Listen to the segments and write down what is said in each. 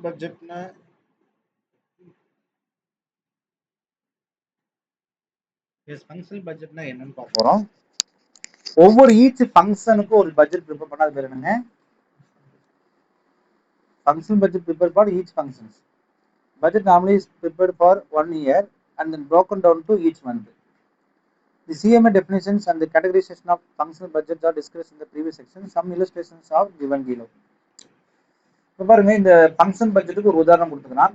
பட்ஜெட்னா functional பட்ஜெட்னா என்னன்னு பார்க்க போறோம். ஒவ்வொரு ஈச் ஃபங்க்ஷனுக்கும் ஒரு பட்ஜெட் ப்ரிப்பேர் பண்ணாத பேர் என்னங்க? Functional budget prepare for each functions. Budget normally is prepared for 1 year and then broken down to each month. The CMA definitions and the categorization of functional budgets are discussed in the previous section. Some illustrations are given below. இப்போ பாருங்க, இந்த function பட்ஜெட்டுக்கு ஒரு உதாரணம் கொடுத்துக்கலாம்.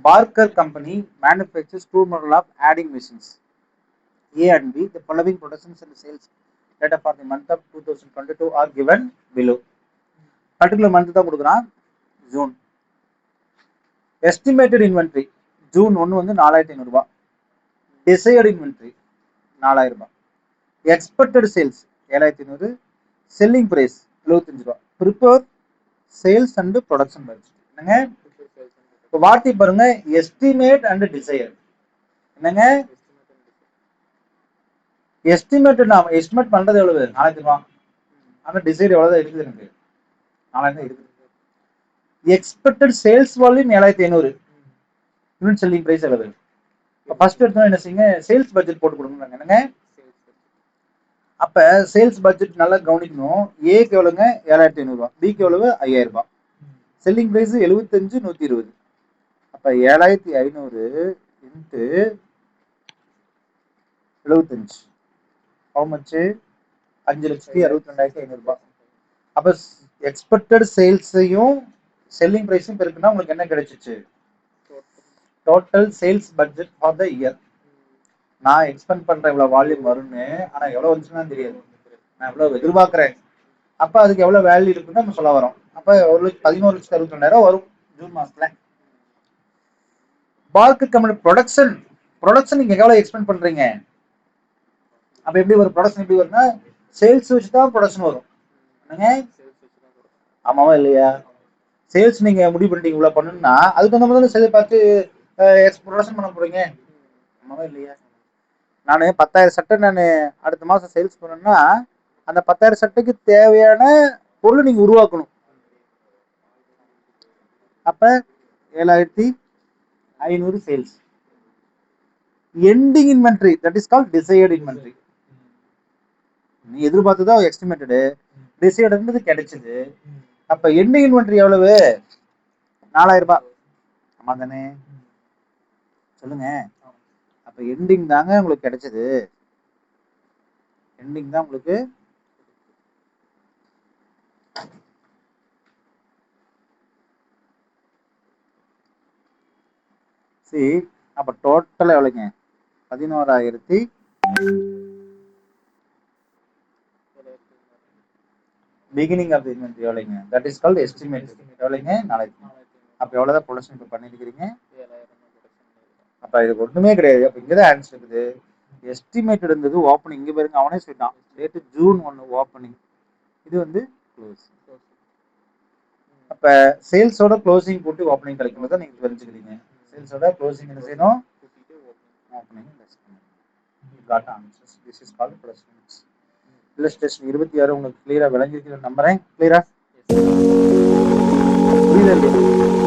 Parker company manufactures two model of adding machines A and B. The following productions and sales data for the month of 2022 are given below. Particular month தான் கொடுக்குறான், June. Estimated inventory June 1 வந்து 4500 ரூபாய். Desired inventory 4000 ரூபாய். Expected sales 7500. Selling price 75 ரூபாய். Prepare sales and production budget என்னங்க? இப்போ வார்த்தை பாருங்க, எஸ்டிமேட் அண்ட் டிசையர் என்னங்க? எஸ்டிமேட் நான் எஸ்டிமேட் பண்றது எவ்வளவு? 4000 ரூபாய். ஆனா டிசைர் எவ்வளவுதான் இருக்குது? எனக்கு 4000 இருக்குது. Expected sales volume 7500. Unit selling price எவ்வளவு? ஃபர்ஸ்ட் எடுத்தோம் என்ன செய்யுங்க, சேல்ஸ் பட்ஜெட் போட்டு கொடுங்க. என்னங்க? அப்ப சேல்ஸ் பட்ஜெட் நல்லா கவனிக்கணும். ஏக்கு எவ்வளவுங்க? 7500 ரூபாய். பிக்கு எவ்வளவு? 5000 ரூபாய். Selling price 75 120. அப்ப 7500 இன்ட்டு 75 ஹவு மச்? 5,62,500 ரூபாய். அப்ப எக்ஸ்பெக்டட் சேல்ஸையும் செல்லிங் பிரைஸும் பெருக்குனா உங்களுக்கு என்ன கிடைச்சிச்சு? Total sales budget for the year. நான் எக்ஸ்பெக்ட் பண்ற இவ்வளவு வால்யூம் வரும்னு, ஆனா எவ்வளவு வந்துச்சுன்னா தெரியாது. நான் எவ்வளவு எதிர்பார்க்கிறேன், அப்ப அதுக்கு எவ்வளவு வேல்யூ இருக்குன்னு நம்ம சொல்ல வரோம். அப்ப 11,62,000 வரும் ஜூன் மாசத்துல. பார்க்கர் கம்பெனி ப்ரொடக்ஷன் நீங்க எவ்வளவு எக்ஸ்பெக்ட் பண்றீங்க? அப்ப எப்படி ஒரு ப்ரொடக்ஷன் எப்படி வரும்னா, சேல்ஸ் வச்சு தான் ப்ரொடக்ஷன் வரும். என்னங்க? ஆமாவா இல்லையா? சேல்ஸ் நீங்க முடிவு பண்ணிட்டீங்க இவ்வளவு பண்ணணும்னா, அதுக்கு அந்த மாதிரி சேல் பார்த்து ப்ரொடக்ஷன் பண்ண போறீங்க. ஆமாவா இல்லையா? நான் 10,000 சட்டை நான் அடுத்த மாசம் சேல்ஸ் பண்ணணும்னா, அந்த 10,000 சட்டைக்கு தேவையான பொருள் நீங்க உருவாக்கணும். அப்ப 7,500 sales. Ending inventory that is called desired inventory. நீ எதிர்பார்த்ததா எஸ்டிமேட்டடு, டிசையர்டுன்றது கிடைச்சது. அப்ப எண்டிங் இன்வென்ட்ரி எவ்வளவு? 4000 ரூபாய். ஆமா தானே? சொல்லுங்க. அப்ப எண்டிங் தாங்க உங்களுக்கு கிடைச்சது. எண்டிங் தான் உங்களுக்கு. சரி, அப்ப டோட்டல் எவ்வளவுங்க? 11,000. பிகினிங் ஆஃப் தி இன்வென்ட்ரி எவ்வளவுங்க? That is called estimate. எவ்வளவுங்க? 4000. அப்ப எவ்வளவுதான் ப்ரொடக்ஷன் இப்ப பண்ணிருக்கீங்க? அப்ப இதுக்கு ஒண்ணுமே கிடையாது. அப்ப இங்கதான் ஆன்சர் இருக்குது. எஸ்டிமேட் இருந்தது ஓப்பனிங். இங்க பாருங்க, அவனே சொல்லிட்டான் டேட் ஜூன் 1 ஓப்பனிங். இது வந்து க்ளோஸ். அப்ப சேல்ஸோட க்ளோசிங் போட்டு ஓப்பனிங் கிடைக்கும் போது நீங்க தெரிஞ்சுக்கிறீங்க. சேல்ஸோட க்ளோசிங் என்ன செய்யணும்? ஓப்பனிங் லெஸ் பண்ணணும். You got answers. This is called placements. illustration 26 உங்களுக்கு கிளியரா விளங்கிருக்குன்னு நம்புறேன். கிளியரா? புரியுதா இல்லையா?